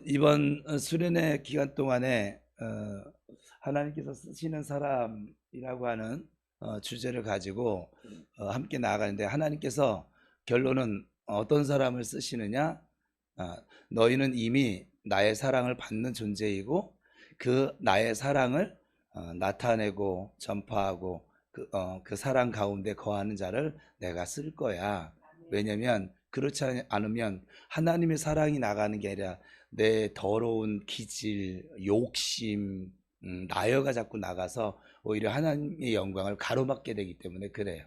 이번 수련회 기간 동안에 하나님께서 쓰시는 사람이라고 하는 주제를 가지고 함께 나아가는데, 하나님께서 결론은 어떤 사람을 쓰시느냐? 너희는 이미 나의 사랑을 받는 존재이고 그 나의 사랑을 나타내고 전파하고 그 사랑 가운데 거하는 자를 내가 쓸 거야. 왜냐면 그렇지 않으면 하나님의 사랑이 나가는 게 아니라 내 더러운 기질, 욕심, 나여가 자꾸 나가서 오히려 하나님의 영광을 가로막게 되기 때문에 그래요.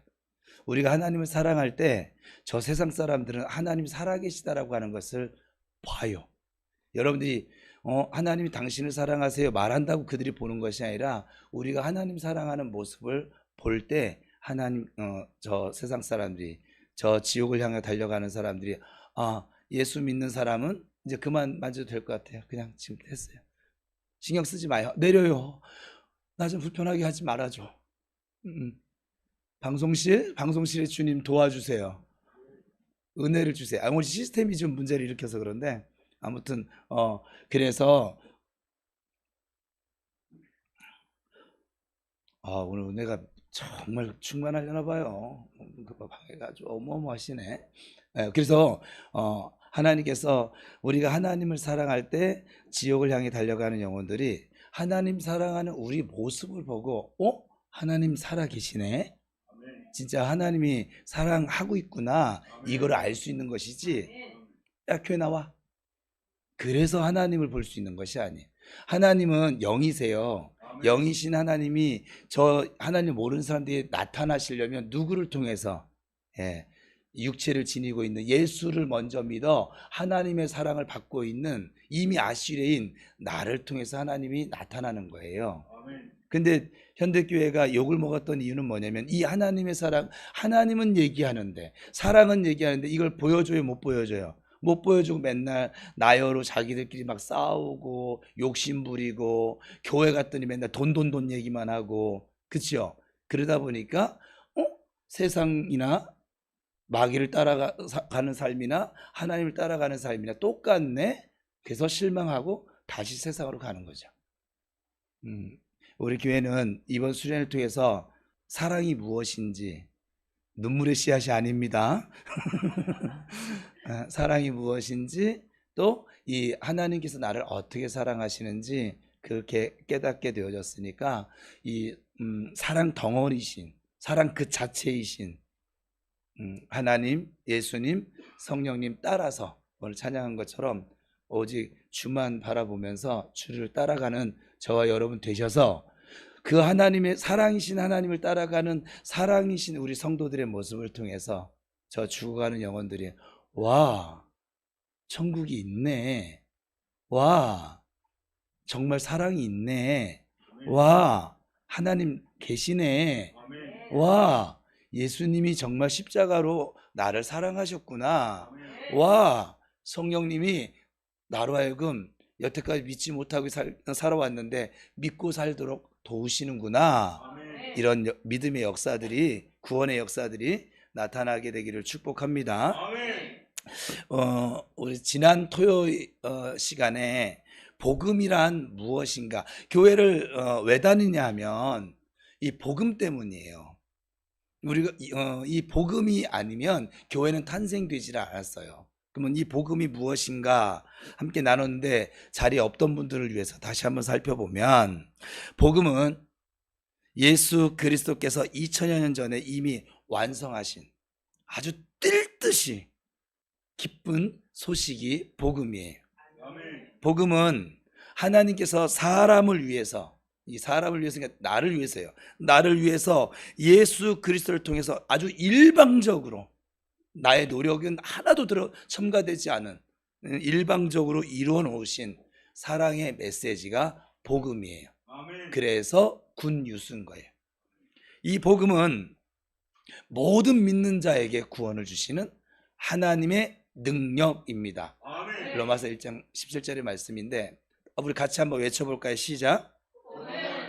우리가 하나님을 사랑할 때 저 세상 사람들은 하나님 살아계시다라고 하는 것을 봐요. 여러분들이 하나님이 당신을 사랑하세요 말한다고 그들이 보는 것이 아니라, 우리가 하나님 사랑하는 모습을 볼 때 하나님, 저 세상 사람들이, 저 지옥을 향해 달려가는 사람들이, 예수 믿는 사람은 이제 그만 만져도 될 것 같아요. 그냥 지금 됐어요. 신경 쓰지 마요. 내려요. 나 좀 불편하게 하지 말아줘. 방송실에 주님 도와주세요. 은혜를 주세요. 오늘 시스템이 좀 문제를 일으켜서 그런데, 아무튼 그래서 오늘 은혜가 정말 충만하려나 봐요. 방해가 아주 어마어마하시네. 그래서 하나님께서, 우리가 하나님을 사랑할 때 지옥을 향해 달려가는 영혼들이 하나님 사랑하는 우리 모습을 보고 하나님 살아계시네, 진짜 하나님이 사랑하고 있구나, 이걸 알 수 있는 것이지. 야, 교회 나와. 그래서 하나님을 볼 수 있는 것이 아니에요. 하나님은 영이세요. 영이신 하나님이 저 하나님 모르는 사람들이 나타나시려면 누구를 통해서? 육체를 지니고 있는 예수를 먼저 믿어 하나님의 사랑을 받고 있는 이미 아시레인 나를 통해서 하나님이 나타나는 거예요. 근데 현대교회가 욕을 먹었던 이유는 뭐냐면, 이 하나님의 사랑, 하나님은 얘기하는데, 사랑은 얘기하는데 이걸 보여줘요, 못 보여줘요? 못 보여주고 맨날 나여로 자기들끼리 막 싸우고 욕심 부리고, 교회 갔더니 맨날 돈 얘기만 하고, 그치요? 그러다 보니까 세상이나 마귀를 따라가는 삶이나 하나님을 따라가는 삶이나 똑같네. 그래서 실망하고 다시 세상으로 가는 거죠. 우리 교회는 이번 수련을 통해서 사랑이 무엇인지, 눈물의 씨앗이 아닙니다. 사랑이 무엇인지, 또 이 하나님께서 나를 어떻게 사랑하시는지 그렇게 깨닫게 되어졌으니까, 이 사랑 덩어리신, 사랑 그 자체이신 하나님, 예수님, 성령님 따라서 오늘 찬양한 것처럼 오직 주만 바라보면서 주를 따라가는 저와 여러분 되셔서, 그 하나님의 사랑이신 하나님을 따라가는 사랑이신 우리 성도들의 모습을 통해서 저 죽어가는 영혼들이, 와, 천국이 있네, 와, 정말 사랑이 있네, 와, 하나님 계시네, 와, 예수님이 정말 십자가로 나를 사랑하셨구나, 와, 성령님이 나로 하여금 여태까지 믿지 못하고 살아왔는데 믿고 살도록 도우시는구나. 이런 믿음의 역사들이, 구원의 역사들이 나타나게 되기를 축복합니다. 우리 지난 토요일 시간에 복음이란 무엇인가, 교회를 왜 다니냐 하면 이 복음 때문이에요. 우리가 이 복음이 아니면 교회는 탄생되지 않았어요. 그러면 이 복음이 무엇인가 함께 나눴는데, 자리에 없던 분들을 위해서 다시 한번 살펴보면, 복음은 예수 그리스도께서 2000여 년 전에 이미 완성하신 아주 뜰 듯이 기쁜 소식이 복음이에요. 복음은 하나님께서 사람을 위해서, 이 사람을 위해서, 그러니까 나를 위해서요, 나를 위해서 예수 그리스도를 통해서 아주 일방적으로, 나의 노력은 하나도 첨가되지 않은 일방적으로 이루어 놓으신 사랑의 메시지가 복음이에요. 그래서 굿뉴스인 거예요. 이 복음은 모든 믿는 자에게 구원을 주시는 하나님의 능력입니다. 로마서 1장 17절의 말씀인데, 우리 같이 한번 외쳐볼까요? 시작.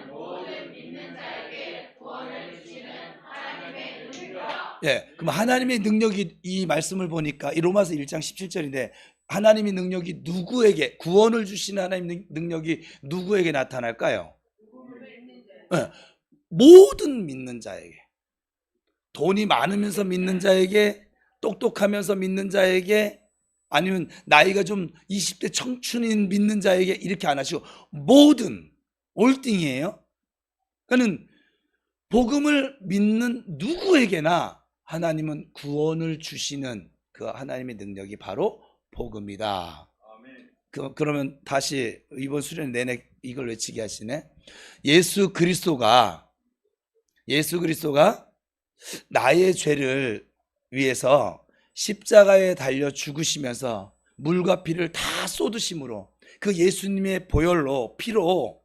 모든 믿는 자에게 구원을 주시는 하나님의 능력. 그럼 하나님의 능력이, 이 말씀을 보니까 이 로마서 1장 17절인데 하나님의 능력이 누구에게, 구원을 주시는 하나님의 능력이 누구에게 나타날까요? 네, 모든 믿는 자에게. 돈이 많으면서 믿는 자에게, 똑똑하면서 믿는 자에게, 아니면 나이가 좀 20대 청춘인 믿는 자에게 이렇게 안 하시고 모든 올띵이에요. 그러니까 복음을 믿는 누구에게나 하나님은 구원을 주시는 그 하나님의 능력이 바로 복음이다. 그러면 다시 이번 수련 내내 이걸 외치게 하시네. 예수 그리스도가 나의 죄를 위해서 십자가에 달려 죽으시면서 물과 피를 다 쏟으심으로 그 예수님의 보혈로 피로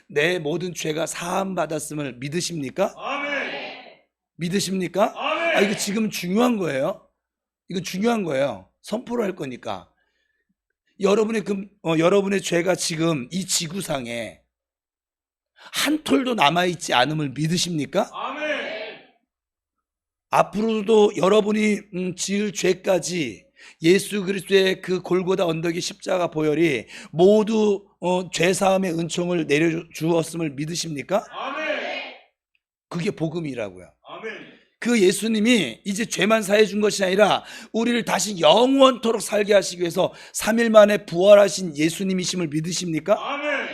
내 모든 죄가 사함 받았음을 믿으십니까? 아멘. 믿으십니까? 아멘. 이거 지금 중요한 거예요. 이거 중요한 거예요. 선포를 할 거니까. 여러분의 죄가 지금 이 지구상에 한 톨도 남아있지 않음을 믿으십니까? 아멘. 앞으로도 여러분이 지을 죄까지 예수 그리스도의 그 골고다 언덕의 십자가 보혈이 모두 죄사함의 은총을 내려주었음을 믿으십니까? 아멘. 그게 복음이라고요. 아멘. 그 예수님이 이제 죄만 사해 준 것이 아니라 우리를 다시 영원토록 살게 하시기 위해서 3일 만에 부활하신 예수님이심을 믿으십니까? 아멘.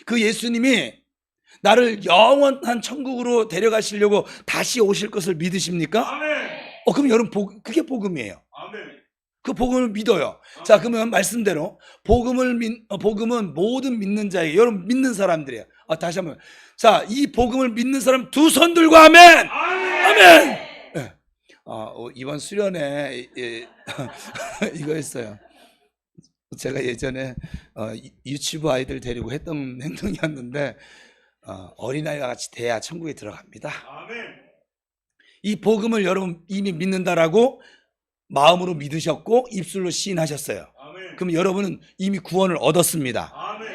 그 예수님이 나를 영원한 천국으로 데려가시려고 다시 오실 것을 믿으십니까? 아멘. 그럼 여러분 그게 복음이에요. 아멘. 그 복음을 믿어요. 자, 그러면 말씀대로 복음은 모든 믿는 자에게, 여러분 믿는 사람들이에요. 다시 한번. 자, 이 복음을 믿는 사람 두 손 들고 아멘. 아멘. 아멘. 네. 이번 수련회 이거 했어요. 제가 예전에 유치부 아이들 데리고 했던 행동이었는데 어린아이와 같이 돼야 천국에 들어갑니다. 아멘. 이 복음을 여러분 이미 믿는다라고 마음으로 믿으셨고 입술로 시인하셨어요. 아멘. 그럼 여러분은 이미 구원을 얻었습니다. 아멘.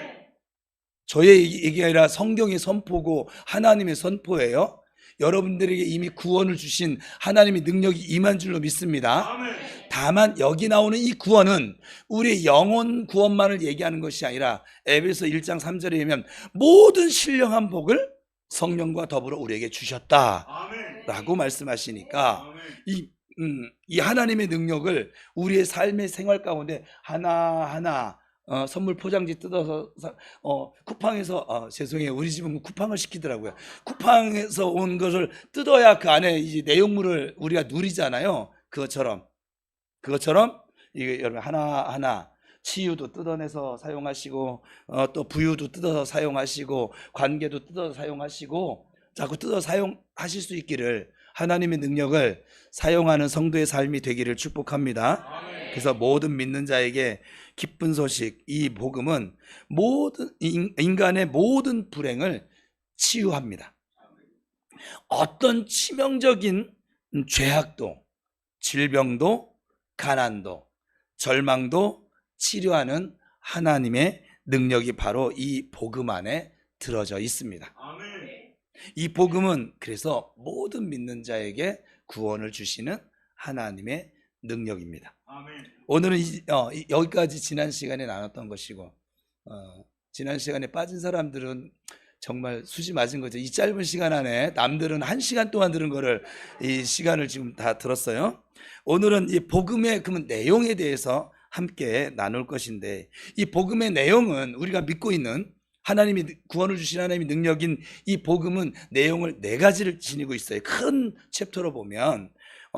저의 얘기가 아니라 성경의 선포고 하나님의 선포예요. 여러분들에게 이미 구원을 주신 하나님의 능력이 임한 줄로 믿습니다. 아멘. 다만 여기 나오는 이 구원은 우리의 영혼 구원만을 얘기하는 것이 아니라 에베소 1장 3절에 보면 모든 신령한 복을 성령과 더불어 우리에게 주셨다라고 말씀하시니까 이 하나님의 능력을 우리의 삶의 생활 가운데 하나하나 선물 포장지 뜯어서 쿠팡에서 죄송해요, 우리 집은 쿠팡을 시키더라고요. 쿠팡에서 온 것을 뜯어야 그 안에 이제 내용물을 우리가 누리잖아요. 그것처럼 이게 여러분 하나하나 치유도 뜯어내서 사용하시고 또 부유도 뜯어서 사용하시고 관계도 뜯어서 사용하시고 자꾸 뜯어 사용하실 수 있기를 하나님의 능력을 사용하는 성도의 삶이 되기를 축복합니다. 그래서 모든 믿는 자에게 기쁜 소식, 이 복음은 모든 인간의 모든 불행을 치유합니다. 어떤 치명적인 죄악도, 질병도, 가난도, 절망도 치료하는 하나님의 능력이 바로 이 복음 안에 들어져 있습니다. 이 복음은 그래서 모든 믿는 자에게 구원을 주시는 하나님의 능력입니다. 오늘은 여기까지 지난 시간에 나눴던 것이고 지난 시간에 빠진 사람들은 정말 수지 맞은 거죠. 이 짧은 시간 안에 남들은 1시간 동안 들은 거를 이 시간을 지금 다 들었어요. 오늘은 이 복음의 그 내용에 대해서 함께 나눌 것인데, 이 복음의 내용은 우리가 믿고 있는 하나님이 구원을 주신 하나님의 능력인 이 복음은 내용을 4가지를 지니고 있어요. 큰 챕터로 보면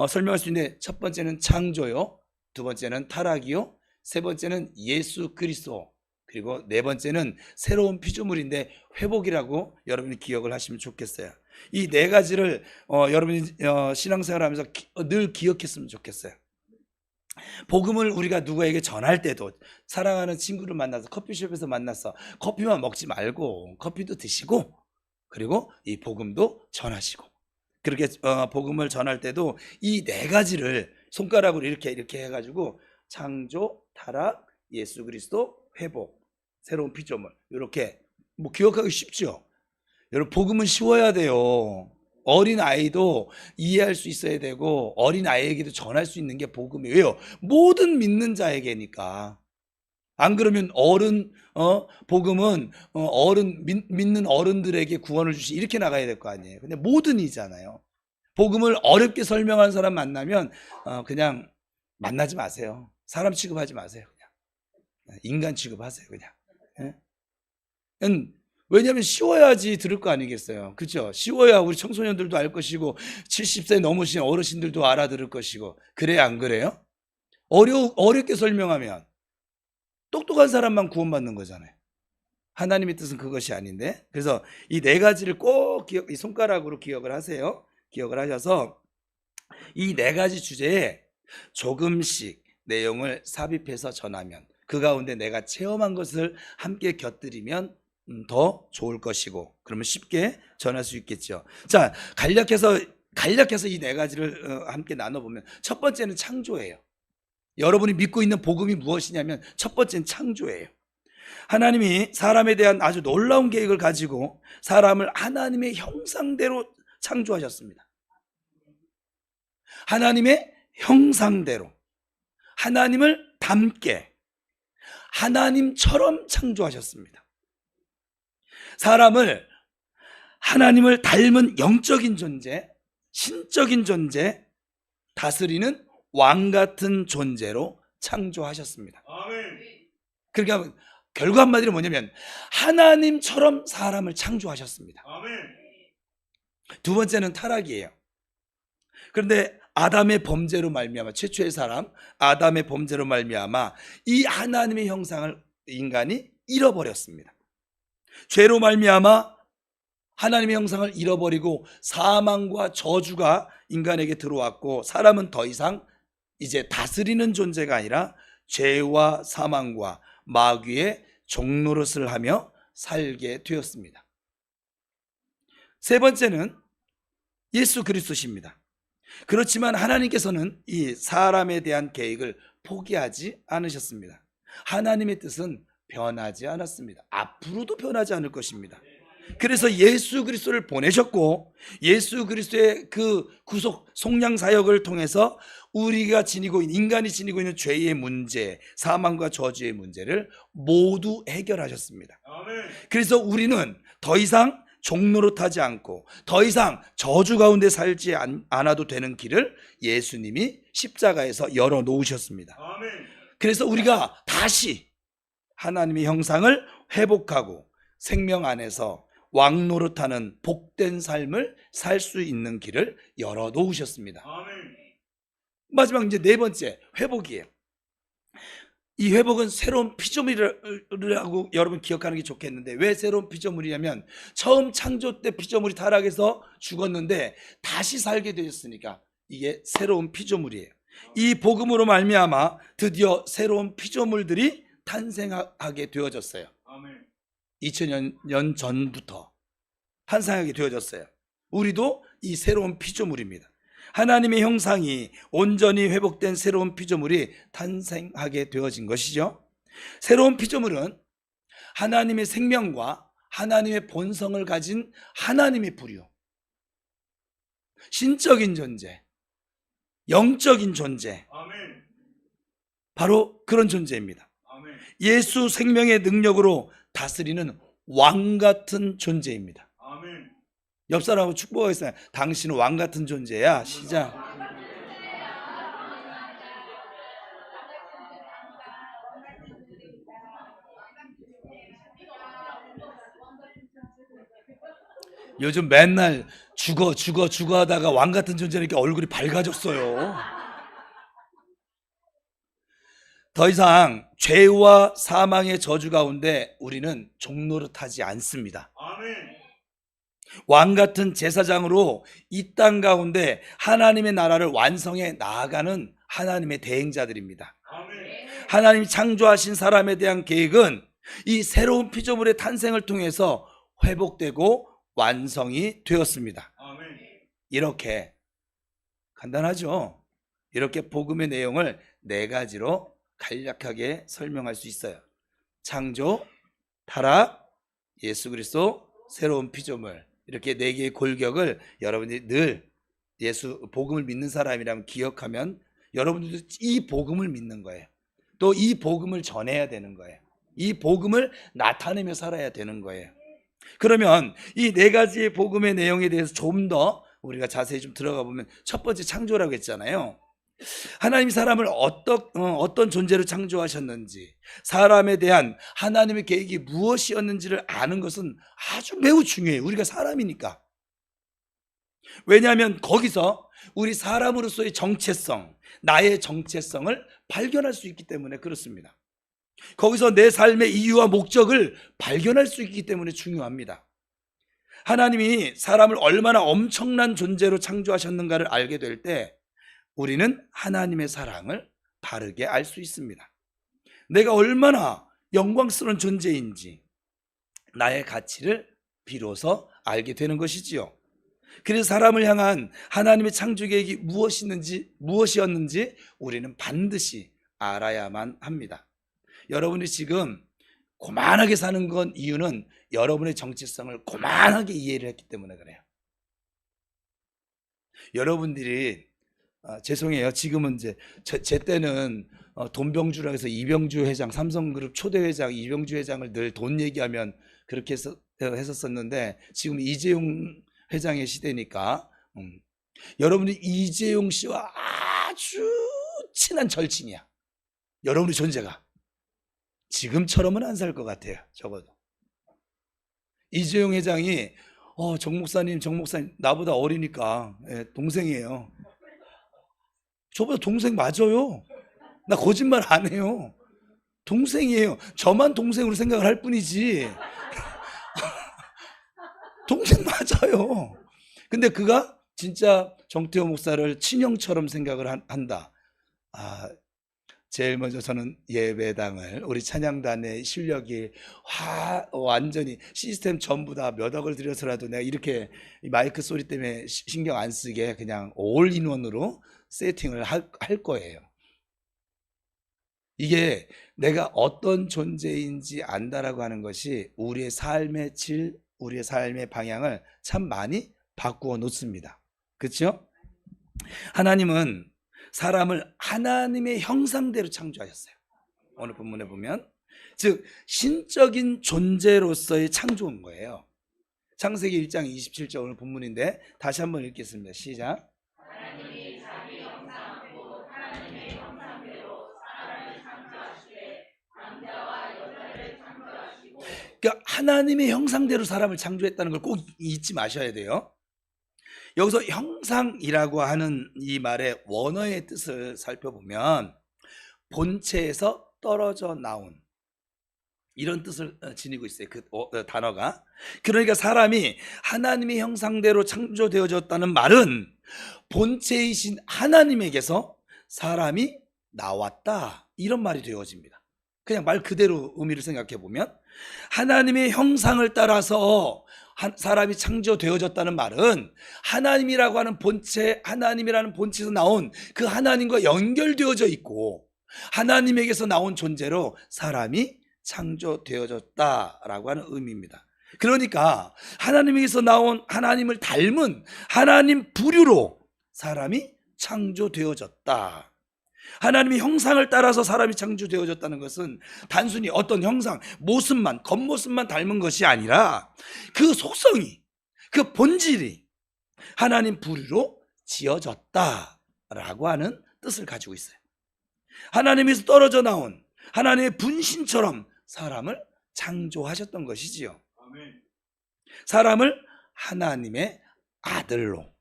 설명할 수 있는데, 첫 번째는 창조요, 두 번째는 타락이요, 세 번째는 예수 그리스도, 그리고 네 번째는 새로운 피조물인데 회복이라고 여러분이 기억을 하시면 좋겠어요. 이 4가지를 여러분이 신앙생활하면서 늘 기억했으면 좋겠어요. 복음을 우리가 누구에게 전할 때도 사랑하는 친구를 만나서 커피숍에서 만나서 커피만 먹지 말고 커피도 드시고, 그리고 이 복음도 전하시고, 그렇게 복음을 전할 때도 이 4가지를 손가락으로 이렇게 해가지고 창조, 타락, 예수 그리스도, 회복, 새로운 피조물, 이렇게 기억하기 쉽죠. 여러분 복음은 쉬워야 돼요. 어린 아이도 이해할 수 있어야 되고 어린 아이에게도 전할 수 있는 게 복음이에요. 왜요? 모든 믿는 자에게니까. 안 그러면 복음은 믿는 어른들에게 구원을 주시 이렇게 나가야 될 거 아니에요. 근데 모든이잖아요. 복음을 어렵게 설명하는 사람 만나면 그냥 만나지 마세요. 사람 취급하지 마세요. 그냥 인간 취급하세요. 그냥. 왜냐하면 쉬워야지 들을 거 아니겠어요. 그렇죠? 쉬워야 우리 청소년들도 알 것이고 70세 넘으신 어르신들도 알아들을 것이고. 그래야 안 그래요? 어렵게 설명하면 똑똑한 사람만 구원받는 거잖아요. 하나님의 뜻은 그것이 아닌데. 그래서 이 네 가지를 꼭 이 손가락으로 기억을 하세요. 기억을 하셔서 이 네 가지 주제에 조금씩 내용을 삽입해서 전하면, 그 가운데 내가 체험한 것을 함께 곁들이면 더 좋을 것이고, 그러면 쉽게 전할 수 있겠죠. 자, 간략해서 이 네 가지를 함께 나눠보면, 첫 번째는 창조예요. 여러분이 믿고 있는 복음이 무엇이냐면 첫 번째는 창조예요. 하나님이 사람에 대한 아주 놀라운 계획을 가지고 사람을 하나님의 형상대로 창조하셨습니다. 하나님의 형상대로, 하나님을 닮게 하나님처럼 창조하셨습니다. 사람을 하나님을 닮은 영적인 존재, 신적인 존재, 다스리는 왕 같은 존재로 창조하셨습니다. 아멘. 그러니까 결과 한마디로 뭐냐면 하나님처럼 사람을 창조하셨습니다. 아멘. 두 번째는 타락이에요. 그런데 아담의 범죄로 말미암아, 최초의 사람 아담의 범죄로 말미암아 이 하나님의 형상을 인간이 잃어버렸습니다. 죄로 말미암아 하나님의 형상을 잃어버리고 사망과 저주가 인간에게 들어왔고, 사람은 더 이상 이제 다스리는 존재가 아니라 죄와 사망과 마귀의 종노릇을 하며 살게 되었습니다. 세 번째는 예수 그리스도십니다. 그렇지만 하나님께서는 이 사람에 대한 계획을 포기하지 않으셨습니다. 하나님의 뜻은 변하지 않았습니다. 앞으로도 변하지 않을 것입니다. 그래서 예수 그리스도를 보내셨고, 예수 그리스도의 그 구속 속량 사역을 통해서 우리가 지니고 있는, 인간이 지니고 있는 죄의 문제, 사망과 저주의 문제를 모두 해결하셨습니다. 아멘. 그래서 우리는 더 이상 종노릇하지 않고 더 이상 저주 가운데 살지 않아도 되는 길을 예수님이 십자가에서 열어 놓으셨습니다. 아멘. 그래서 우리가 다시 하나님의 형상을 회복하고 생명 안에서 왕노릇하는 복된 삶을 살 수 있는 길을 열어 놓으셨습니다. 아멘. 마지막 이제 네 번째, 회복이에요. 이 회복은 새로운 피조물이라고 여러분 기억하는 게 좋겠는데, 왜 새로운 피조물이냐면 처음 창조 때 피조물이 타락해서 죽었는데 다시 살게 되었으니까 이게 새로운 피조물이에요. 이 복음으로 말미암아 드디어 새로운 피조물들이 탄생하게 되어졌어요. 아멘. 2000년 전부터 탄생하게 되어졌어요. 우리도 이 새로운 피조물입니다. 하나님의 형상이 온전히 회복된 새로운 피조물이 탄생하게 되어진 것이죠. 새로운 피조물은 하나님의 생명과 하나님의 본성을 가진 하나님의 부류, 신적인 존재, 영적인 존재, 아멘. 바로 그런 존재입니다. 아멘. 예수 생명의 능력으로 다스리는 왕 같은 존재입니다. 아멘. 옆 사람하고 축복하겠어요. 당신은 왕 같은 존재야. 시작. 요즘 맨날 죽어 하다가 왕 같은 존재니까 얼굴이 밝아졌어요. 더 이상 죄와 사망의 저주 가운데 우리는 종노릇하지 않습니다. 아멘. 왕 같은 제사장으로 이 땅 가운데 하나님의 나라를 완성해 나아가는 하나님의 대행자들입니다. 아멘. 하나님이 창조하신 사람에 대한 계획은 이 새로운 피조물의 탄생을 통해서 회복되고 완성이 되었습니다. 아멘. 이렇게 간단하죠? 이렇게 복음의 내용을 네 가지로 간략하게 설명할 수 있어요. 창조, 타락, 예수 그리스도, 새로운 피조물. 이렇게 네 개의 골격을 여러분들이 늘 예수 복음을 믿는 사람이라면 기억하면 여러분들도 이 복음을 믿는 거예요. 또 이 복음을 전해야 되는 거예요. 이 복음을 나타내며 살아야 되는 거예요. 그러면 이 네 가지의 복음의 내용에 대해서 좀 더 우리가 자세히 좀 들어가 보면, 첫 번째 창조라고 했잖아요. 하나님이 사람을 어떤 존재로 창조하셨는지, 사람에 대한 하나님의 계획이 무엇이었는지를 아는 것은 아주 매우 중요해요. 우리가 사람이니까. 왜냐하면 거기서 우리 사람으로서의 정체성, 나의 정체성을 발견할 수 있기 때문에 그렇습니다. 거기서 내 삶의 이유와 목적을 발견할 수 있기 때문에 중요합니다. 하나님이 사람을 얼마나 엄청난 존재로 창조하셨는가를 알게 될 때 우리는 하나님의 사랑을 바르게 알 수 있습니다. 내가 얼마나 영광스러운 존재인지 나의 가치를 비로소 알게 되는 것이지요. 그래서 사람을 향한 하나님의 창조 계획이 무엇이었는지 우리는 반드시 알아야만 합니다. 여러분이 지금 고만하게 사는 건 이유는 여러분의 정체성을 고만하게 이해를 했기 때문에 그래요. 여러분들이 죄송해요. 지금은 이제 제 때는 돈병주라고 해서 이병주 회장, 삼성그룹 초대 회장 이병주 회장을 늘 돈 얘기하면 그렇게 했었었는데 지금 이재용 회장의 시대니까 여러분이 이재용 씨와 아주 친한 절친이야. 여러분의 존재가 지금처럼은 안 살 것 같아요. 적어도 이재용 회장이 정 목사님 나보다 어리니까 동생이에요. 저보다 동생 맞아요. 나 거짓말 안 해요. 동생이에요. 저만 동생으로 생각을 할 뿐이지 동생 맞아요. 근데 그가 진짜 정태호 목사를 친형처럼 생각을 한다. 제일 먼저 저는 예배당을, 우리 찬양단의 실력이 완전히 시스템 전부 다 몇 억을 들여서라도 내가 이렇게 마이크 소리 때문에 신경 안 쓰게 그냥 올인원으로 세팅을 할 거예요. 이게 내가 어떤 존재인지 안다라고 하는 것이 우리의 삶의 질, 우리의 삶의 방향을 참 많이 바꾸어 놓습니다. 그렇죠? 하나님은 사람을 하나님의 형상대로 창조하셨어요. 오늘 본문에 보면 즉 신적인 존재로서의 창조인 거예요. 창세기 1장 27절 오늘 본문인데 다시 한번 읽겠습니다. 시작. 하나님이 자기 형상 곧 하나님의 형상대로 사람을 창조하시되 남자와 여자를 창조하시고. 그러니까 하나님의 형상대로 사람을 창조했다는 걸 꼭 잊지 마셔야 돼요. 여기서 형상이라고 하는 이 말의 원어의 뜻을 살펴보면 본체에서 떨어져 나온, 이런 뜻을 지니고 있어요. 그 단어가. 그러니까 사람이 하나님의 형상대로 창조되어졌다는 말은 본체이신 하나님에게서 사람이 나왔다, 이런 말이 되어집니다. 그냥 말 그대로 의미를 생각해 보면 하나님의 형상을 따라서 사람이 창조되어졌다는 말은 하나님이라고 하는 본체, 하나님이라는 본체에서 나온 그 하나님과 연결되어져 있고 하나님에게서 나온 존재로 사람이 창조되어졌다라고 하는 의미입니다. 그러니까 하나님에게서 나온 하나님을 닮은 하나님 부류로 사람이 창조되어졌다. 하나님의 형상을 따라서 사람이 창조되어졌다는 것은 단순히 어떤 형상, 모습만, 겉모습만 닮은 것이 아니라 그 속성이, 그 본질이 하나님 부류로 지어졌다라고 하는 뜻을 가지고 있어요. 하나님에서 떨어져 나온 하나님의 분신처럼 사람을 창조하셨던 것이지요. 사람을 하나님의 아들로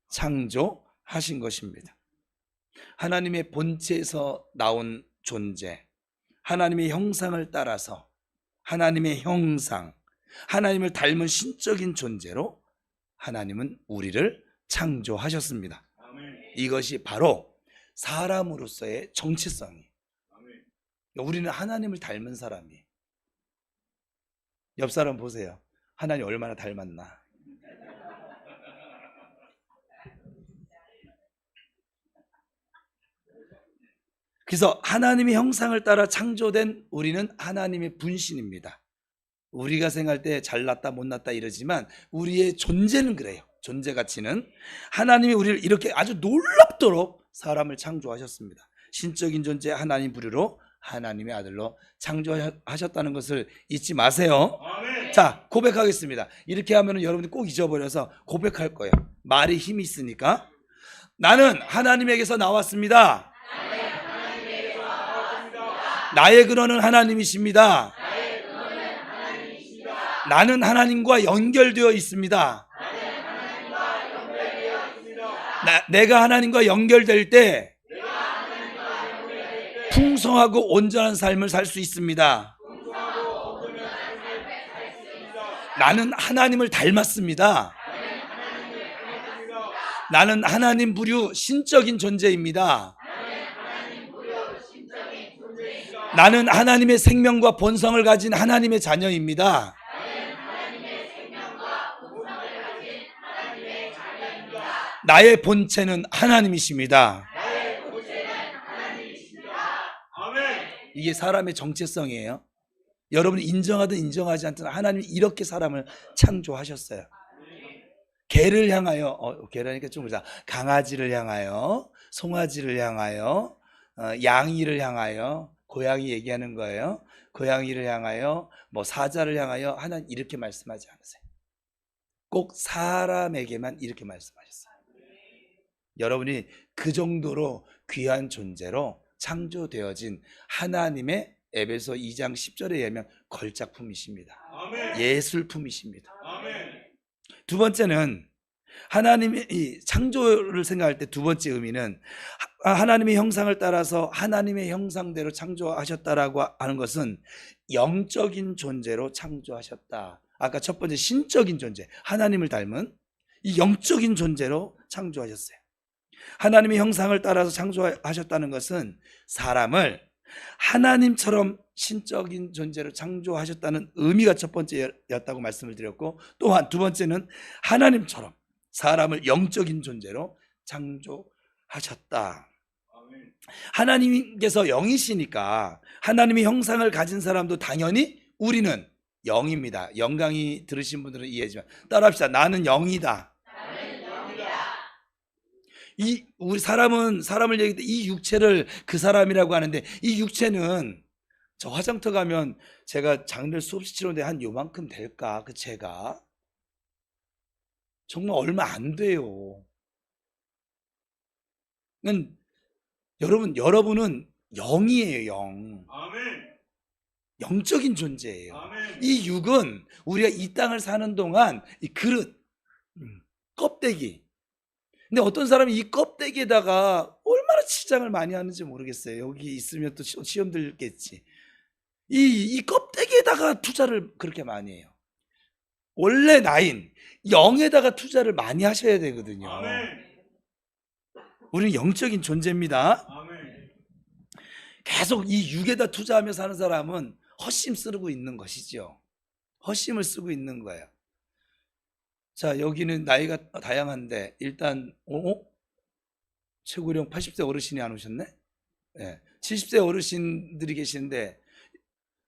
창조하신 것입니다. 하나님의 본체에서 나온 존재, 하나님의 형상을 따라서 하나님의 형상, 하나님을 닮은 신적인 존재로 하나님은 우리를 창조하셨습니다. 이것이 바로 사람으로서의 정체성이에요. 우리는 하나님을 닮은 사람이에요. 옆 사람 보세요. 하나님 얼마나 닮았나. 그래서 하나님의 형상을 따라 창조된 우리는 하나님의 분신입니다. 우리가 생각할 때 잘났다 못났다 이러지만 우리의 존재는 그래요. 존재 가치는 하나님이 우리를 이렇게 아주 놀랍도록 사람을 창조하셨습니다. 신적인 존재 하나님 부류로 하나님의 아들로 창조하셨다는 것을 잊지 마세요. 자, 고백하겠습니다. 이렇게 하면 여러분들 꼭 잊어버려서 고백할 거예요. 말이 힘이 있으니까. 나는 하나님에게서 나왔습니다. 나의 근원은 하나님이십니다. 나는 하나님과 연결되어 있습니다. 내가 하나님과 연결될 때 풍성하고 온전한 삶을 살 수 있습니다. 나는 하나님을 닮았습니다. 나는 하나님 부류 신적인 존재입니다. 나는 하나님의 생명과 본성을 가진 하나님의 자녀입니다. 나의 본체는 하나님이십니다. 이게 사람의 정체성이에요. 여러분이 인정하든 인정하지 않든 하나님이 이렇게 사람을 창조하셨어요. 개를 향하여, 개라니까 좀 그렇다. 강아지를 향하여, 송아지를 향하여, 양이를 향하여, 고양이 얘기하는 거예요. 고양이를 향하여, 뭐 사자를 향하여 하나님 이렇게 말씀하지 않으세요. 꼭 사람에게만 이렇게 말씀하셨어요. 여러분이 그 정도로 귀한 존재로 창조되어진 하나님의 에베소 2장 10절에 의하면 걸작품이십니다. 예술품이십니다. 두 번째는 하나님의 이 창조를 생각할 때 두 번째 의미는 하나님의 형상을 따라서 하나님의 형상대로 창조하셨다라고 하는 것은 영적인 존재로 창조하셨다. 아까 첫 번째 신적인 존재, 하나님을 닮은 이 영적인 존재로 창조하셨어요. 하나님의 형상을 따라서 창조하셨다는 것은 사람을 하나님처럼 신적인 존재로 창조하셨다는 의미가 첫 번째였다고 말씀을 드렸고, 또한 두 번째는 하나님처럼 사람을 영적인 존재로 창조하셨다. 하나님께서 영이시니까 하나님의 형상을 가진 사람도 당연히 우리는 영입니다. 영광이 들으신 분들은 이해하지만 따라합시다. 나는 영이다. 우리 사람을 얘기할 때 이 육체를 그 사람이라고 하는데, 이 육체는 저 화장터 가면 제가 장례 수없이 치렀는데 한 요만큼 될까? 그 제가 정말 얼마 안 돼요. 여러분은 영이에요. 영. 영적인 존재예요. 이 육은 우리가 이 땅을 사는 동안 이 그릇, 껍데기. 근데 어떤 사람이 이 껍데기에다가 얼마나 치장을 많이 하는지 모르겠어요. 여기 있으면 또 시험 들겠지. 이 껍데기에다가 투자를 그렇게 많이 해요. 원래 나인 영에다가 투자를 많이 하셔야 되거든요. 우리는 영적인 존재입니다. 계속 이 육에다 투자하며 사는 사람은 헛심 쓰고 있는 것이죠. 헛심을 쓰고 있는 거예요. 자, 여기는 나이가 다양한데 일단 최고령 80세 어르신이 안 오셨네? 네, 70세 어르신들이 계시는데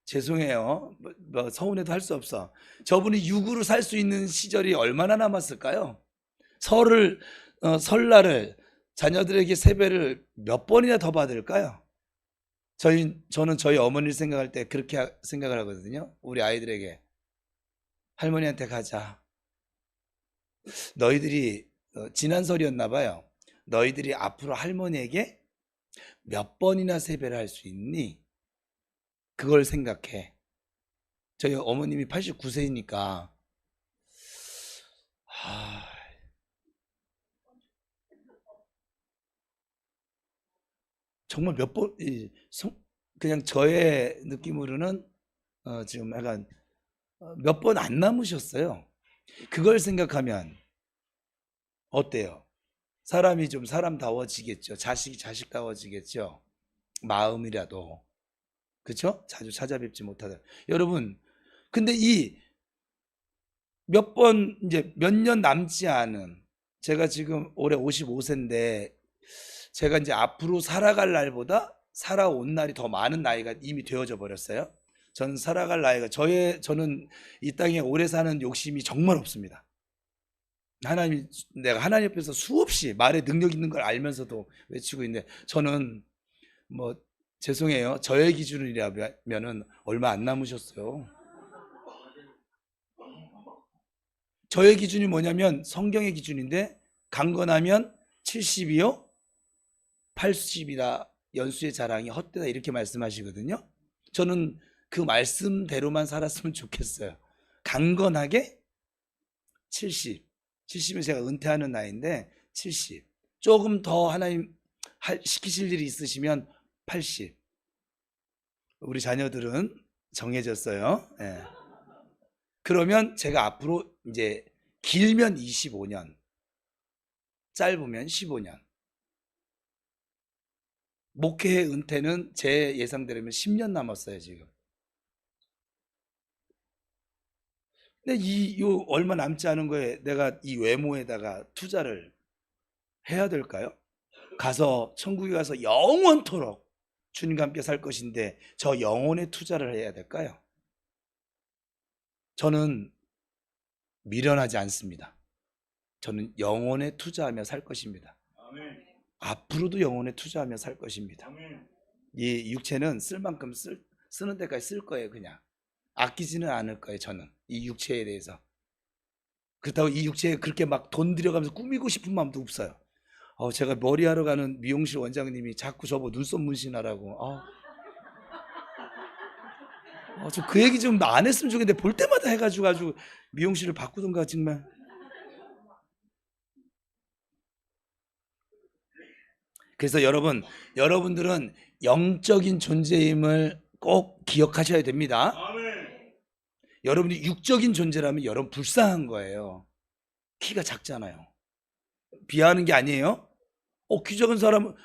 죄송해요. 뭐 서운해도 할 수 없어. 저분이 육으로 살 수 있는 시절이 얼마나 남았을까요? 설날을 자녀들에게 세배를 몇 번이나 더 받을까요? 저는 저희 어머니를 생각할 때 그렇게 생각을 하거든요. 우리 아이들에게 할머니한테 가자. 너희들이 지난 설이었나 봐요. 너희들이 앞으로 할머니에게 몇 번이나 세배를 할 수 있니? 그걸 생각해. 저희 어머님이 89세이니까 정말 몇 번, 그냥 저의 느낌으로는 지금 약간 몇 번 안 남으셨어요. 그걸 생각하면 어때요? 사람이 좀 사람다워지겠죠. 자식이 자식다워지겠죠. 마음이라도. 그렇죠? 자주 찾아뵙지 못하다. 여러분, 근데 이 몇 번 이제 몇 년 남지 않은, 제가 지금 올해 55세인데 제가 이제 앞으로 살아갈 날보다 살아온 날이 더 많은 나이가 이미 되어져 버렸어요. 저는 살아갈 나이가 저는 이 땅에 오래 사는 욕심이 정말 없습니다. 내가 하나님 옆에서 수없이 말에 능력 있는 걸 알면서도 외치고 있는데, 저는 뭐 죄송해요. 저의 기준이라면은 얼마 안 남으셨어요. 저의 기준이 뭐냐면 성경의 기준인데, 강건하면 70이요 80이다 연수의 자랑이 헛되다 이렇게 말씀하시거든요. 저는 그 말씀대로만 살았으면 좋겠어요. 강건하게 70은 제가 은퇴하는 나이인데 70, 조금 더 하나님 시키실 일이 있으시면 80. 우리 자녀들은 정해졌어요. 예. 그러면 제가 앞으로 이제 길면 25년, 짧으면 15년. 목회 은퇴는 제 예상대로면 10년 남았어요, 지금. 근데 요 얼마 남지 않은 거에 내가 이 외모에다가 투자를 해야 될까요? 가서 천국에 가서 영원토록 주님과 함께 살 것인데 저 영혼에 투자를 해야 될까요? 저는 미련하지 않습니다. 저는 영혼에 투자하며 살 것입니다. 앞으로도 영혼에 투자하며 살 것입니다. 이 육체는 쓸 만큼 쓰는 데까지 쓸 거예요. 그냥 아끼지는 않을 거예요. 저는 이 육체에 대해서. 그렇다고 이 육체에 그렇게 막 돈 들여가면서 꾸미고 싶은 마음도 없어요. 제가 머리하러 가는 미용실 원장님이 자꾸 저보고 눈썹 문신하라고. 저 그 얘기 좀 안 했으면 좋겠는데 볼 때마다 해가지고 아주 미용실을 바꾸던가 정말. 그래서 여러분들은 영적인 존재임을 꼭 기억하셔야 됩니다. 여러분이 육적인 존재라면 여러분 불쌍한 거예요. 키가 작잖아요. 비하하는 게 아니에요. 키 작은 사람은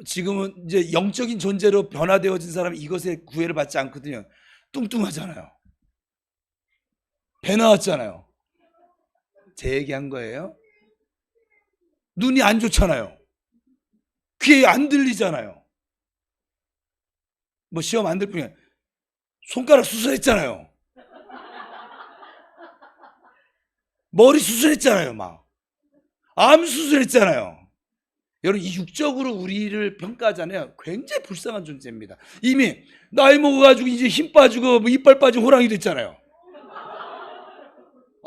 지금은 이제 영적인 존재로 변화되어진 사람은 이것에 구애를 받지 않거든요. 뚱뚱하잖아요. 배 나왔잖아요. 제 얘기한 거예요. 눈이 안 좋잖아요. 귀에 안 들리잖아요. 뭐 시험 안 될 뿐이야. 손가락 수술했잖아요. 머리 수술했잖아요. 막 암 수술했잖아요. 여러분, 이 육적으로 우리를 평가하잖아요. 굉장히 불쌍한 존재입니다. 이미 나이 먹어가지고 이제 힘 빠지고 뭐 이빨 빠진 호랑이 됐잖아요.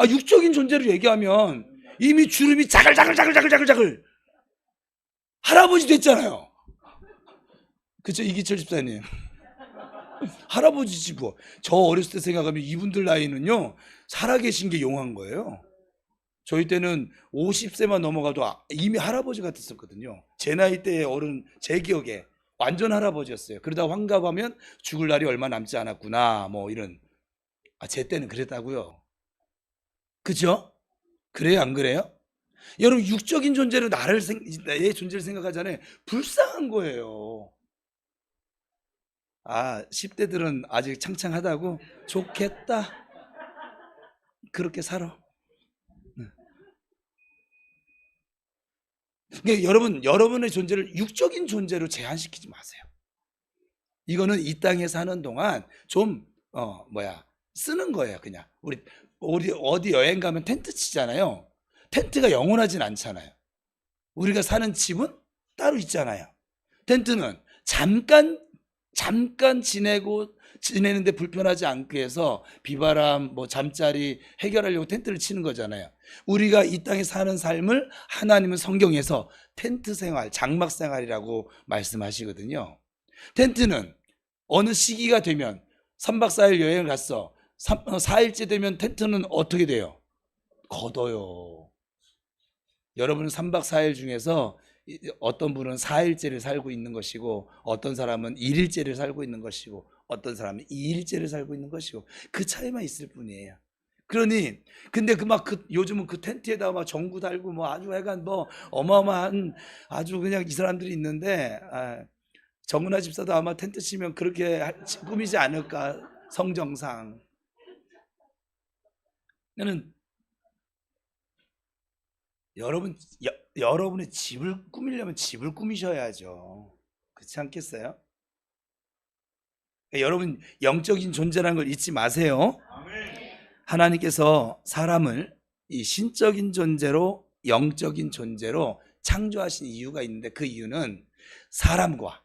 육적인 존재로 얘기하면 이미 주름이 자글자글 할아버지 됐잖아요. 그쵸, 이기철 집사님. 할아버지지 뭐. 저 어렸을 때 생각하면 이분들 나이는요 살아계신 게 용한 거예요. 저희 때는 50세만 넘어가도 이미 할아버지 같았었거든요. 제 나이 때의 어른, 제 기억에 완전 할아버지였어요. 그러다 환갑하면 죽을 날이 얼마 남지 않았구나 뭐 이런. 제 때는 그랬다고요. 그죠? 그래요, 안 그래요? 여러분, 육적인 존재로 내 존재를 생각하잖아요. 불쌍한 거예요. 10대들은 아직 창창하다고? 좋겠다. 그렇게 살아. 그러니까 여러분의 존재를 육적인 존재로 제한시키지 마세요. 이거는 이 땅에 사는 동안 좀 쓰는 거예요. 그냥 우리 어디 여행 가면 텐트 치잖아요. 텐트가 영원하진 않잖아요. 우리가 사는 집은 따로 있잖아요. 텐트는 잠깐 지내는데 불편하지 않게 해서 비바람, 잠자리 해결하려고 텐트를 치는 거잖아요. 우리가 이 땅에 사는 삶을 하나님은 성경에서 텐트 생활, 장막 생활이라고 말씀하시거든요. 텐트는 어느 시기가 되면 3박 4일 여행을 갔어. 4일째 되면 텐트는 어떻게 돼요? 걷어요. 여러분은 3박 4일 중에서 어떤 분은 4일째를 살고 있는 것이고, 어떤 사람은 1일째를 살고 있는 것이고, 어떤 사람은 2일째를 살고 있는 것이고, 그 차이만 있을 뿐이에요. 그러니 근데 요즘은 그 텐트에다가 막 전구 달고 아주 약간 어마어마한 아주 그냥 이 사람들이 있는데, 정은아 집사도 아마 텐트 치면 그렇게 꾸미지 않을까, 성정상. 나는 여러분의 집을 꾸미려면 집을 꾸미셔야죠. 그렇지 않겠어요? 여러분 영적인 존재라는 걸 잊지 마세요. 하나님께서 사람을 이 신적인 존재로 영적인 존재로 창조하신 이유가 있는데 그 이유는 사람과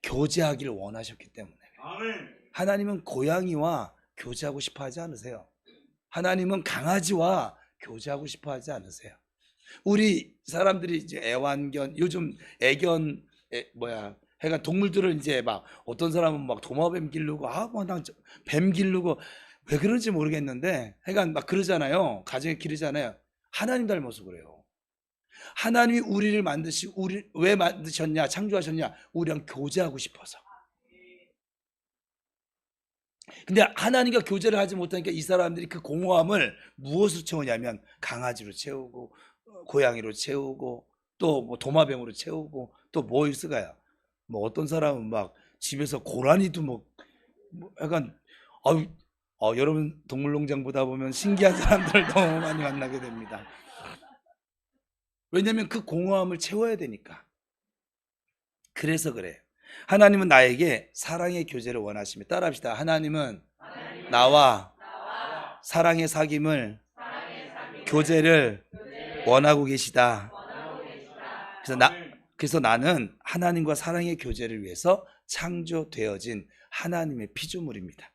교제하기를 원하셨기 때문에. 하나님은 고양이와 교제하고 싶어 하지 않으세요. 하나님은 강아지와 교제하고 싶어 하지 않으세요. 우리 사람들이 이제 애완견, 요즘 애견, 해가 동물들을 이제 막 어떤 사람은 막 도마뱀 기르고, 뱀 기르고, 왜 그런지 모르겠는데, 해가 막 그러잖아요. 가정에 기르잖아요. 하나님 닮아서 그래요. 하나님이 우리를 우리 왜 만드셨냐, 창조하셨냐? 우리랑 교제하고 싶어서. 근데 하나님과 교제를 하지 못하니까 이 사람들이 그 공허함을 무엇으로 채우냐면 강아지로 채우고 고양이로 채우고 또 뭐 도마뱀으로 채우고 또 뭐 있을까요? 뭐 어떤 사람은 막 집에서 고라니도 뭐 약간 여러분 동물농장 보다 보면 신기한 사람들을 너무 많이 만나게 됩니다. 왜냐하면 그 공허함을 채워야 되니까. 그래서 그래요. 하나님은 나에게 사랑의 교제를 원하십니다. 따라합시다. 하나님은 나와 사랑의 사귐을 교제를 원하고 계시다. 그래서 나는 하나님과 사랑의 교제를 위해서 창조되어진 하나님의 피조물입니다.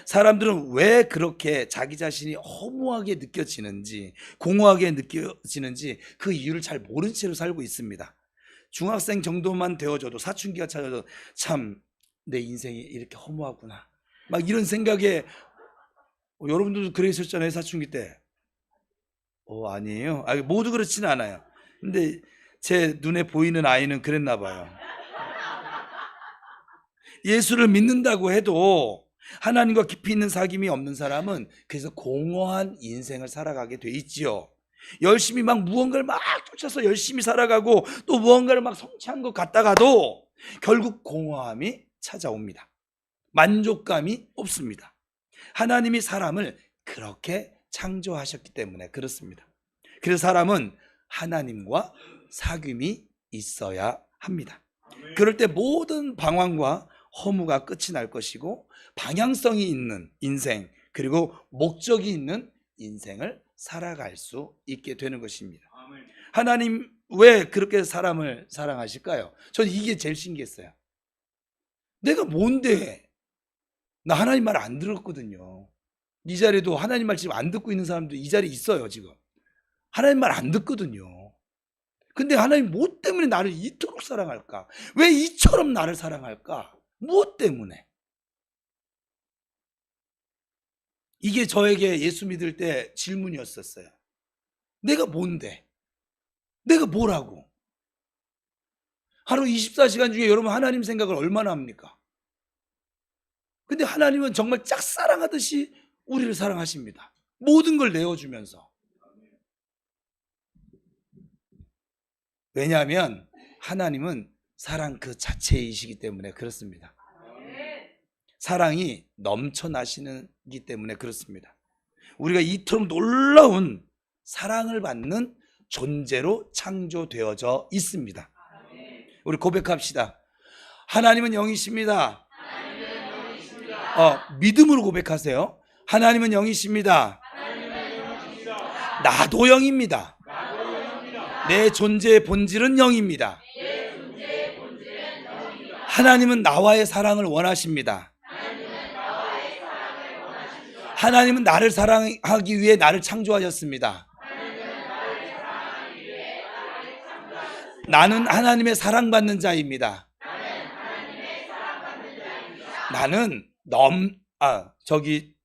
사람들은 왜 그렇게 자기 자신이 허무하게 느껴지는지, 공허하게 느껴지는지 그 이유를 잘 모른 채로 살고 있습니다. 중학생 정도만 되어줘도, 사춘기가 찾아도 참 내 인생이 이렇게 허무하구나, 막 이런 생각에, 여러분들도 그러셨잖아요. 사춘기 때. 아니에요. 모두 그렇지는 않아요. 근데 제 눈에 보이는 아이는 그랬나 봐요. 예수를 믿는다고 해도 하나님과 깊이 있는 사귐이 없는 사람은 그래서 공허한 인생을 살아가게 돼 있지요. 열심히 막 무언가를 막 쫓아서 열심히 살아가고 또 무언가를 막 성취한 것 같다가도 결국 공허함이 찾아옵니다. 만족감이 없습니다. 하나님이 사람을 그렇게 창조하셨기 때문에 그렇습니다. 그래서 사람은 하나님과 사귐이 있어야 합니다. 그럴 때 모든 방황과 허무가 끝이 날 것이고 방향성이 있는 인생, 그리고 목적이 있는 인생을 살아갈 수 있게 되는 것입니다. 하나님 왜 그렇게 사람을 사랑하실까요? 저는 이게 제일 신기했어요. 내가 뭔데? 나 하나님 말 안 들었거든요. 이 자리에도 하나님 말 지금 안 듣고 있는 사람도 이 자리에 있어요. 지금 하나님 말 안 듣거든요. 근데 하나님 뭐 때문에 나를 이토록 사랑할까? 왜 이처럼 나를 사랑할까? 무엇 때문에? 이게 저에게 예수 믿을 때 질문이었었어요. 내가 뭔데? 내가 뭐라고? 하루 24시간 중에 여러분 하나님 생각을 얼마나 합니까? 근데 하나님은 정말 짝사랑하듯이 우리를 사랑하십니다. 모든 걸 내어주면서. 왜냐하면 하나님은 사랑 그 자체이시기 때문에 그렇습니다. 사랑이 넘쳐나시기 때문에 그렇습니다. 우리가 이토록 놀라운 사랑을 받는 존재로 창조되어져 있습니다. 우리 고백합시다. 하나님은 영이십니다. 믿음으로 고백하세요. 하나님은 영이십니다. 나도 영입니다. 내 존재의 본질은 영입니다. 하나님은 나와의 사랑을 원하십니다. 하나님은 나를 사랑하기 위해 나를 창조하셨습니다. 나는 하나님의 사랑받는 자입니다. 나는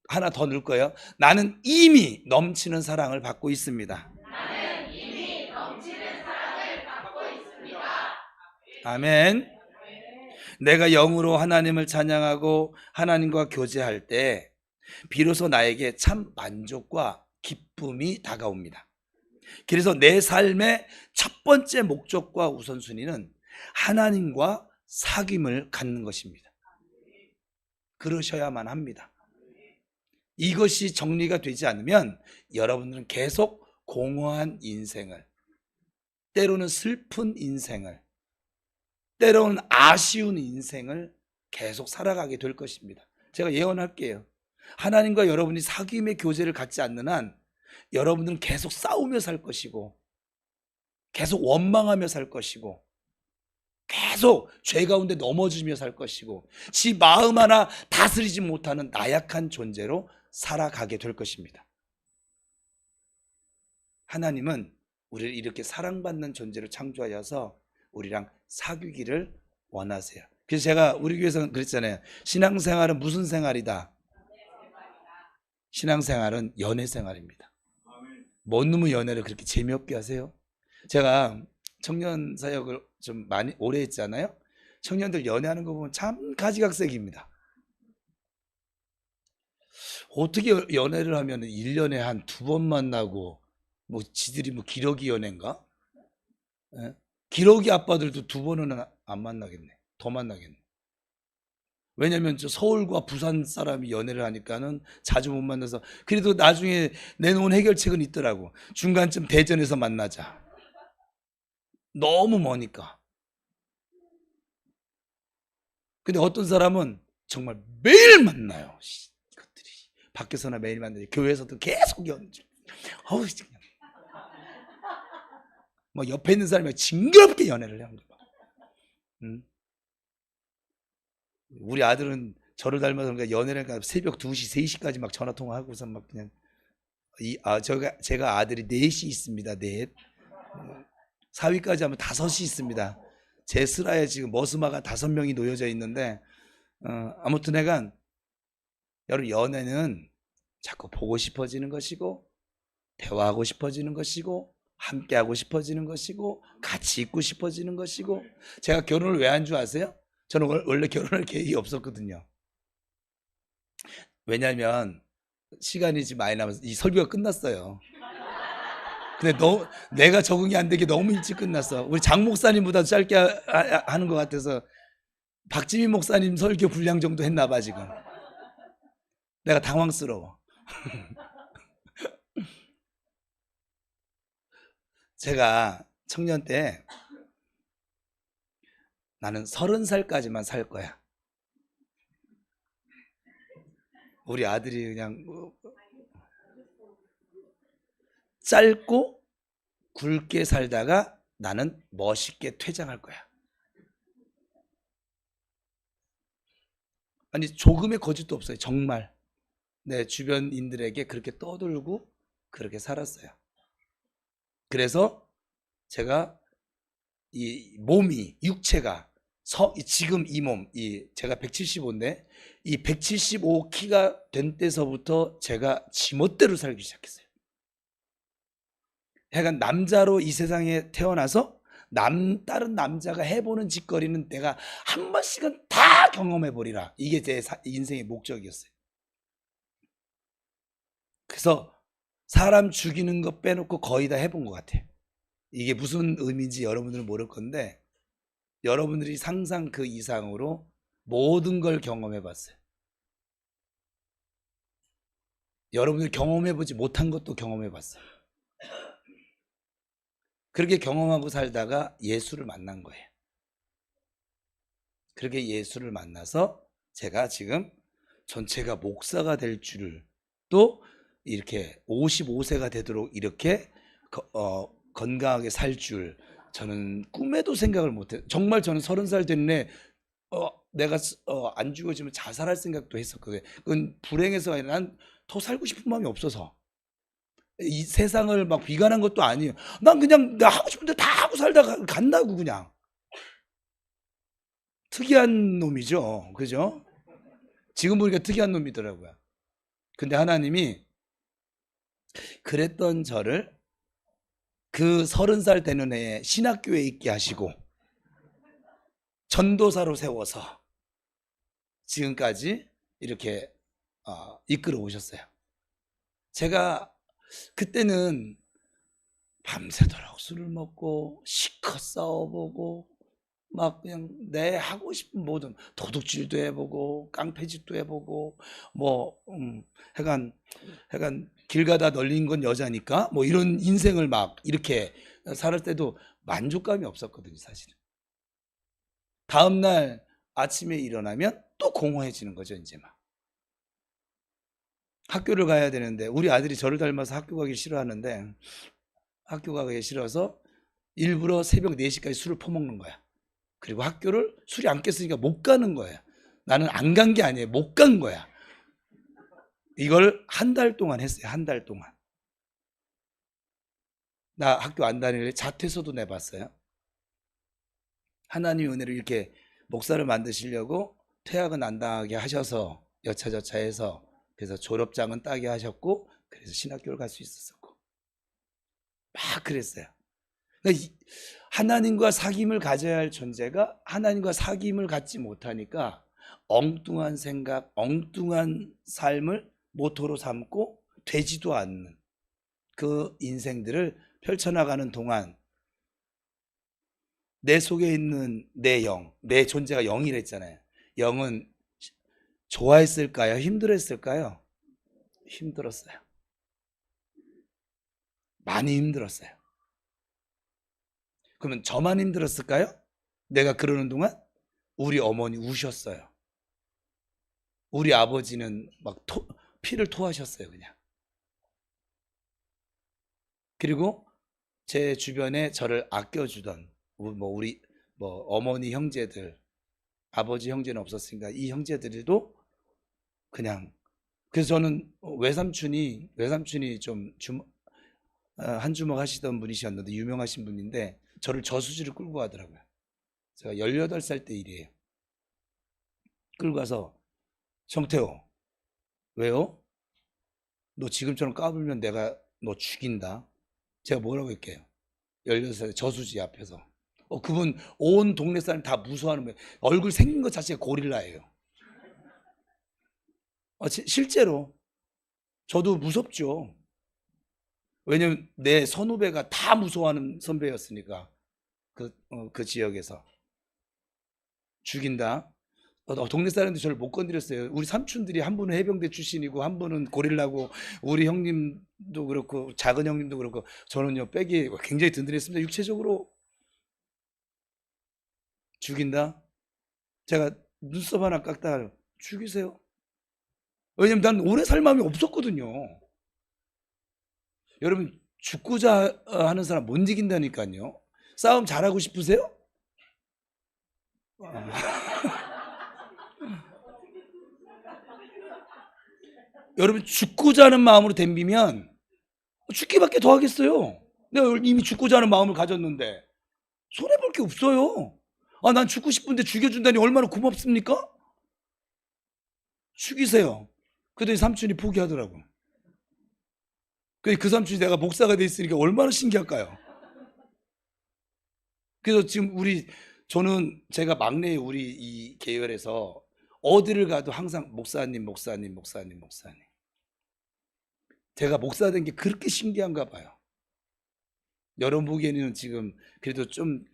하나 더 넣을 거예요. 나는 이미 넘치는 사랑을 받고 있습니다. 아멘. 내가 영으로 하나님을 찬양하고 하나님과 교제할 때 비로소 나에게 참 만족과 기쁨이 다가옵니다. 그래서 내 삶의 첫 번째 목적과 우선순위는 하나님과 사귐을 갖는 것입니다. 그러셔야만 합니다. 이것이 정리가 되지 않으면 여러분들은 계속 공허한 인생을, 때로는 슬픈 인생을, 때로는 아쉬운 인생을 계속 살아가게 될 것입니다. 제가 예언할게요. 하나님과 여러분이 사귐의 교제를 갖지 않는 한 여러분들은 계속 싸우며 살 것이고, 계속 원망하며 살 것이고, 계속 죄 가운데 넘어지며 살 것이고, 지 마음 하나 다스리지 못하는 나약한 존재로 살아가게 될 것입니다. 하나님은 우리를 이렇게 사랑받는 존재로 창조하여서 우리랑 사귀기를 원하세요. 그래서 제가 우리 교회에서는 그랬잖아요. 신앙생활은 무슨 생활이다? 신앙생활은 연애생활입니다. 뭔 놈의 연애를 그렇게 재미없게 하세요? 제가 청년 사역을 좀 많이 오래 했잖아요. 청년들 연애하는 거 보면 참 가지각색입니다. 어떻게 연애를 하면 1년에 한 2번 만나고, 뭐 지들이 뭐 기러기 연애인가? 예? 기러기 아빠들도 2번은 안 만나겠네. 더 만나겠네. 왜냐면 저 서울과 부산 사람이 연애를 하니까는 자주 못 만나서, 그래도 나중에 내놓은 해결책은 있더라고. 중간쯤 대전에서 만나자. 너무 머니까. 근데 어떤 사람은 정말 매일 만나요. 이것들이 밖에서나 매일 만나지, 교회에서도 계속 연주. 어우, 그냥 뭐 옆에 있는 사람이 징그럽게 연애를 한 거야. 우리 아들은 저를 닮아서 그런가 연애를 하니까 새벽 2시, 3시까지 막 전화 통화하고서 막 그냥 제가 아들이 4이 있습니다. 넷. 4위까지 하면 5이 있습니다. 제 슬하에 지금 머스마가 5명이 놓여져 있는데, 아무튼 내가 여러분, 연애는 자꾸 보고 싶어지는 것이고, 대화하고 싶어지는 것이고, 함께하고 싶어지는 것이고, 같이 있고 싶어지는 것이고. 제가 결혼을 왜 한 줄 아세요? 저는 원래 결혼할 계획이 없었거든요. 왜냐하면 시간이 지금 많이 남아서 이 설교가 끝났어요. 근데 내가 적응이 안 되게 너무 일찍 끝났어. 우리 장 목사님보다 짧게 하는 것 같아서 박지민 목사님 설교 분량 정도 했나 봐 지금. 내가 당황스러워. 제가 청년 때 나는 30살까지만 살 거야. 우리 아들이 그냥 짧고 굵게 살다가 나는 멋있게 퇴장할 거야. 아니, 조금의 거짓도 없어요. 정말 내 주변인들에게 그렇게 떠들고 그렇게 살았어요. 그래서 제가 이 몸이, 육체가 지금 이 몸, 제가 175인데 이 175 키가 된 때서부터 제가 지멋대로 살기 시작했어요. 약간 남자로 이 세상에 태어나서 다른 남자가 해보는 짓거리는 내가 한 번씩은 다 경험해보리라. 이게 제 인생의 목적이었어요. 그래서 사람 죽이는 거 빼놓고 거의 다 해본 것 같아요. 이게 무슨 의미인지 여러분들은 모를 건데, 여러분들이 상상 그 이상으로 모든 걸 경험해봤어요. 여러분들이 경험해보지 못한 것도 경험해봤어요. 그렇게 경험하고 살다가 예수를 만난 거예요. 그렇게 예수를 만나서 제가 지금 전체가 목사가 될 줄을, 또 이렇게 55세가 되도록 이렇게 건강하게 살 줄 저는 꿈에도 생각을 못해요. 정말 저는 30살 됐네, 내가 안 죽어지면 자살할 생각도 했었거든요. 그건 불행해서가 아니라 난 더 살고 싶은 마음이 없어서. 이 세상을 막 비관한 것도 아니에요. 난 그냥 나 하고 싶은데 다 하고 살다가 간다고. 그냥 특이한 놈이죠, 그죠? 지금 보니까 특이한 놈이더라고요. 근데 하나님이 그랬던 저를 그 30살 되는 해에 신학교에 있게 하시고 전도사로 세워서 지금까지 이렇게 이끌어 오셨어요. 제가 그때는 밤새도록 술을 먹고 실컷 싸워보고 막 그냥 내 하고 싶은 모든 도둑질도 해보고 깡패짓도 해보고 뭐 약간 길 가다 널린 건 여자니까 뭐 이런 인생을 막 이렇게 살 때도 만족감이 없었거든요, 사실은. 다음날 아침에 일어나면 또 공허해지는 거죠. 이제 막 학교를 가야 되는데, 우리 아들이 저를 닮아서 학교 가기 싫어하는데, 학교 가기 싫어서 일부러 새벽 4시까지 술을 퍼먹는 거야. 그리고 학교를 술이 안 깼으니까 못 가는 거야. 나는 안 간 게 아니에요. 못 간 거야. 이걸 한 달 동안 했어요. 한 달 동안. 나 학교 안 다니는데 자퇴서도 내봤어요. 하나님의 은혜로 이렇게 목사를 만드시려고 퇴학은 안 당하게 하셔서 여차저차해서, 그래서 졸업장은 따게 하셨고, 그래서 신학교를 갈 수 있었고 막 그랬어요. 그러니까 하나님과 사귐을 가져야 할 존재가 하나님과 사귐을 갖지 못하니까 엉뚱한 생각, 엉뚱한 삶을 모토로 삼고 되지도 않는 그 인생들을 펼쳐나가는 동안 내 속에 있는 내 영, 내 존재가 영이랬잖아요. 영은 좋아했을까요? 힘들었을까요? 힘들었어요. 많이 힘들었어요. 그러면 저만 힘들었을까요? 내가 그러는 동안 우리 어머니 우셨어요. 우리 아버지는 막 피를 토하셨어요, 그냥. 그리고 제 주변에 저를 아껴주던 우리 어머니 형제들, 아버지 형제는 없었으니까 이 형제들도 그냥, 그래서 저는 외삼촌이 좀 한 주먹 하시던 분이셨는데, 유명하신 분인데 저를 저수지를 끌고 가더라고요. 제가 18살 때 일이에요. 끌고 가서, 성태호, 왜요? 너 지금처럼 까불면 내가 너 죽인다. 제가 뭐라고 할게요? 18살 저수지 앞에서. 그분 온 동네 사람 다 무서워하는 거예요. 얼굴 생긴 것 자체가 고릴라예요. 실제로 저도 무섭죠. 왜냐면 내 선후배가 다 무서워하는 선배였으니까. 그 지역에서 죽인다. 동네 사람들이 저를 못 건드렸어요. 우리 삼촌들이 한 분은 해병대 출신이고 한 분은 고릴라고, 우리 형님도 그렇고 작은 형님도 그렇고, 저는요 백이 굉장히 든든했습니다. 육체적으로. 죽인다? 제가 눈썹 하나 깎다가 죽이세요. 왜냐면 난 오래 살 마음이 없었거든요. 여러분, 죽고자 하는 사람 못 이긴다니까요. 싸움 잘하고 싶으세요? 여러분, 죽고자 하는 마음으로 덤비면 죽기밖에 더 하겠어요. 내가 이미 죽고자 하는 마음을 가졌는데 손해볼 게 없어요. 난 죽고 싶은데 죽여준다니 얼마나 고맙습니까? 죽이세요. 그랬더니 삼촌이 포기하더라고. 그 삼촌이 내가 목사가 돼 있으니까 얼마나 신기할까요? 그래서 지금 저는 제가 막내 우리 이 계열에서 어디를 가도 항상 목사님. 제가 목사 된 게 그렇게 신기한가 봐요. 여러분 보기에는 지금 그래도 조금,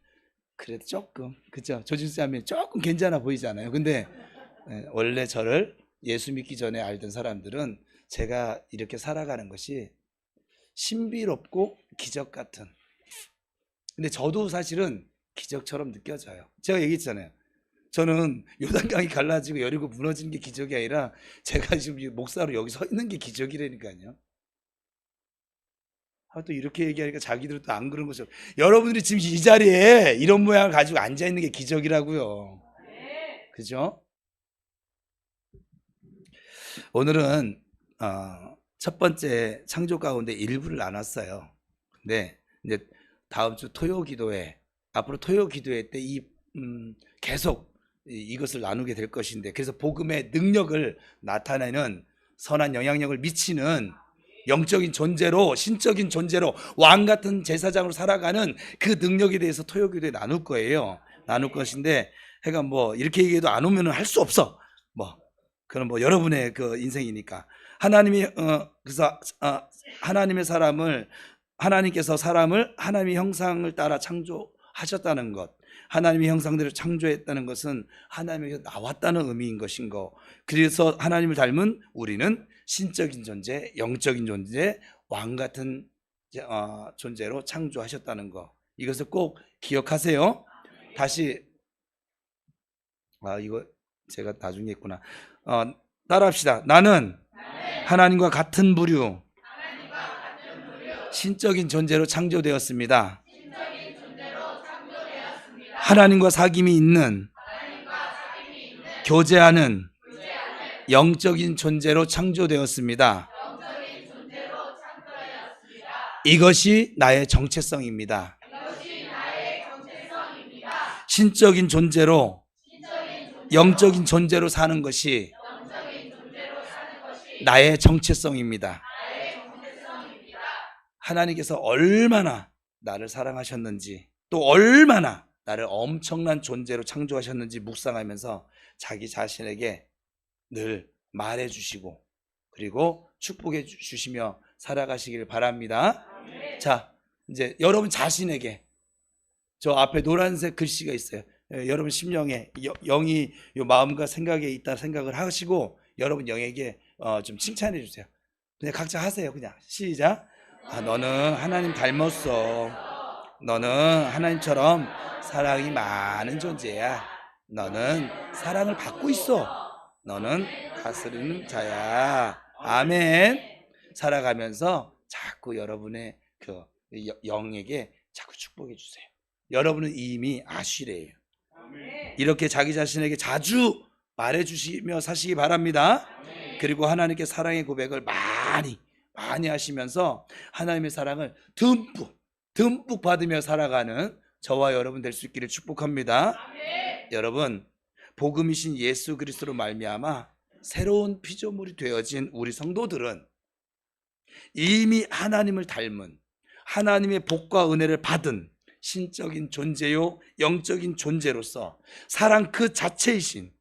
그죠? 조진수하면 조금 괜찮아 보이잖아요. 근데 원래 저를 예수 믿기 전에 알던 사람들은 제가 이렇게 살아가는 것이 신비롭고 기적 같은, 근데 저도 사실은 기적처럼 느껴져요. 제가 얘기했잖아요. 저는 요단강이 갈라지고 여리고 무너지는 게 기적이 아니라 제가 지금 목사로 여기 서 있는 게 기적이라니까요. 또 이렇게 얘기하니까 자기들은 또 안 그런 거죠. 여러분들이 지금 이 자리에 이런 모양을 가지고 앉아 있는 게 기적이라고요. 그죠? 오늘은 첫 번째 창조 가운데 일부를 나눴어요. 근데 이제 다음 주 토요 기도회, 앞으로 토요 기도회 때 계속 이것을 나누게 될 것인데, 그래서 복음의 능력을 나타내는 선한 영향력을 미치는 영적인 존재로, 신적인 존재로 왕 같은 제사장으로 살아가는 그 능력에 대해서 토요 기도회 나눌 거예요. 나눌 것인데, 하여간 이렇게 얘기해도 안 오면 할 수 없어. 그건 여러분의 그 인생이니까. 그래서 하나님께서 사람을 하나님의 형상을 따라 창조하셨다는 것, 하나님의 형상대로 창조했다는 것은 하나님에게서 나왔다는 의미인 것인 거. 그래서 하나님을 닮은 우리는 신적인 존재, 영적인 존재, 왕 같은 존재로 창조하셨다는 거. 이것을 꼭 기억하세요. 다시 아, 이거 제가 나중에 했구나. 따라합시다. 나는 하나님과 같은 부류, 신적인 존재로 창조되었습니다. 하나님과 사귐이 있는, 교제하는 영적인 존재로 창조되었습니다. 이것이 나의 정체성입니다. 신적인 존재로, 영적인 존재로 사는 것이 나의 정체성입니다. 하나님께서 얼마나 나를 사랑하셨는지, 또 얼마나 나를 엄청난 존재로 창조하셨는지 묵상하면서 자기 자신에게 늘 말해 주시고, 그리고 축복해 주시며 살아가시길 바랍니다. 자, 이제 여러분 자신에게, 저 앞에 노란색 글씨가 있어요. 여러분 심령에, 영이 요 마음과 생각에 있다 생각을 하시고, 여러분 영에게 좀 칭찬해 주세요. 그냥 각자 하세요. 그냥 시작. 너는 하나님 닮았어. 너는 하나님처럼 사랑이 많은 존재야. 너는 사랑을 받고 있어. 너는 다스리는 자야. 아멘. 살아가면서 자꾸 여러분의 그 영에게 자꾸 축복해 주세요. 여러분은 이미 아쉬래요. 이렇게 자기 자신에게 자주 말해 주시며 사시기 바랍니다. 그리고 하나님께 사랑의 고백을 많이 하시면서 하나님의 사랑을 듬뿍 받으며 살아가는 저와 여러분 될 수 있기를 축복합니다. 여러분, 복음이신 예수 그리스도로 말미암아 새로운 피조물이 되어진 우리 성도들은 이미 하나님을 닮은, 하나님의 복과 은혜를 받은 신적인 존재요 영적인 존재로서 사랑 그 자체이신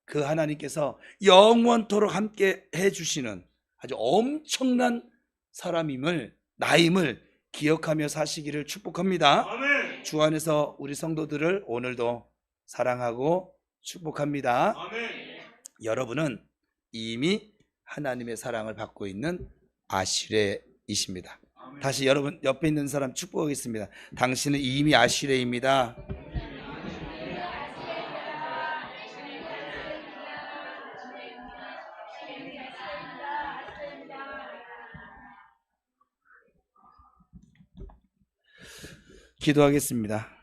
그 하나님께서 영원토록 함께 해주시는 아주 엄청난 사람임을, 나임을 기억하며 사시기를 축복합니다. 아멘. 주 안에서 우리 성도들을 오늘도 사랑하고 축복합니다. 아멘. 여러분은 이미 하나님의 사랑을 받고 있는 아시레이십니다. 아멘. 다시 여러분 옆에 있는 사람 축복하겠습니다. 당신은 이미 아시레입니다. 기도하겠습니다.